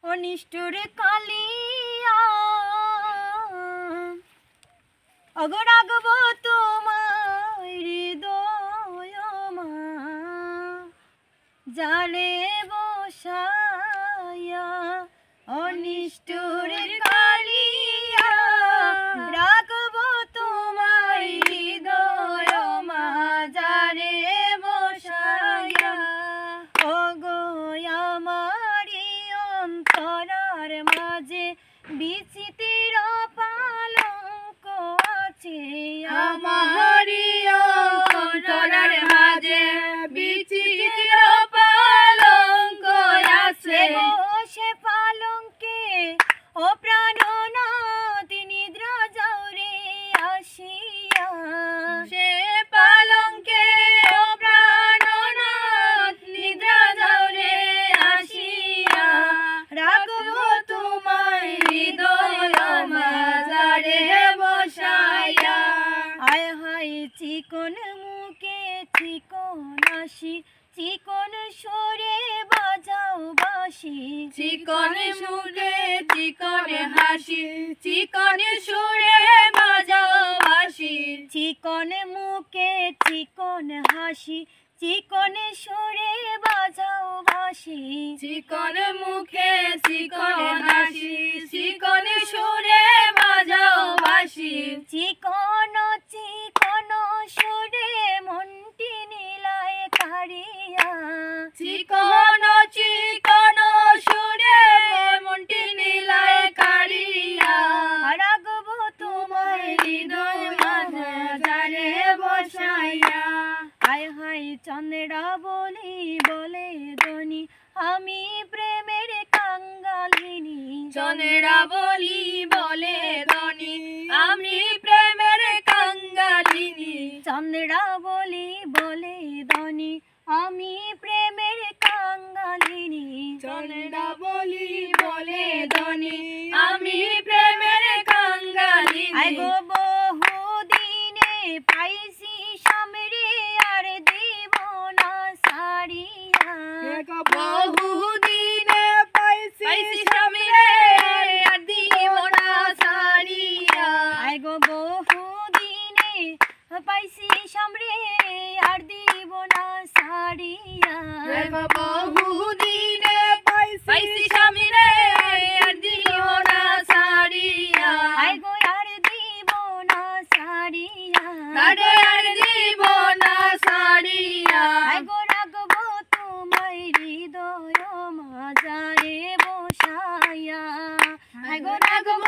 অনিষ্ঠুর কালিয়া অগো রাখব তোমার হৃদয় মা জালে বসায়া অনিষ্ঠুর কালিয়া রাখব তোমার হৃদয় মা জালে বসায়া ওগো আমারি অন্তরার মাঝে বিচিত্র পালঙ্ক আছে আমারি অন্তরার মাঝে বিচিত্র পালঙ্ক আছে সে পালঙ্কে ও প্রাণনাথ নিদ্রা যাও রে আসিয়া সে পালঙ্কে ও প্রাণনাথ নিদ্রা যাও রে আসিয়া রাখব তোমার হৃদয় মাঝারে বসাইয়া আয় হায় চিকন মুখে চিকন হাসি চিকন সুরে বাজাও বাঁশি চিকন সুরে চিকন হাসি চিকন সুরে বাজাও বাঁশি চিকন মুখে চিকন হাসি চিকন সুরে বাজাও বাঁশি চিকন মুখে চিকন হাসি চিকন সুরে বাজাও বাঁশি চিকন চিকন সুরে মনটি নীলায় কারিয়া চিকন চিকন সুরে মনটি নীলায় কারিয়া রাখব তোমার হৃদয় মাঝারে বসাইয়া হায় হায় চন্দ্রা বলি বলে ধনী আমি প্রেমের কাঙ্গালিনী চন্দ্রা বলি বলে ধনী আমি প্রেমের কাঙ্গালিনী চন্দ্রা বলি বলে ধনী আমি প্রেমের কাঙ্গালিনী চন্দ্রা বলি বলে ধনী আমি প্রেমের কাঙ্গালিনী আগো বহু দিনে পাইছি সামরে আর দিব না সারিয়া বহু দিনে পাইছি স্বামী রে আর দিব না সারিয়া আগো বহু দিনে পাইছি সামরে আর দিব না সারিয়া বহু দিনে পাইছি স্বামী রে আর দিব না সারিয়া আগো আর দিব না সারিয়া তারে আর দিব না সারিয়া আগো রাখব তোমার হৃদয় মাঝারে বসায়া আগো রাখব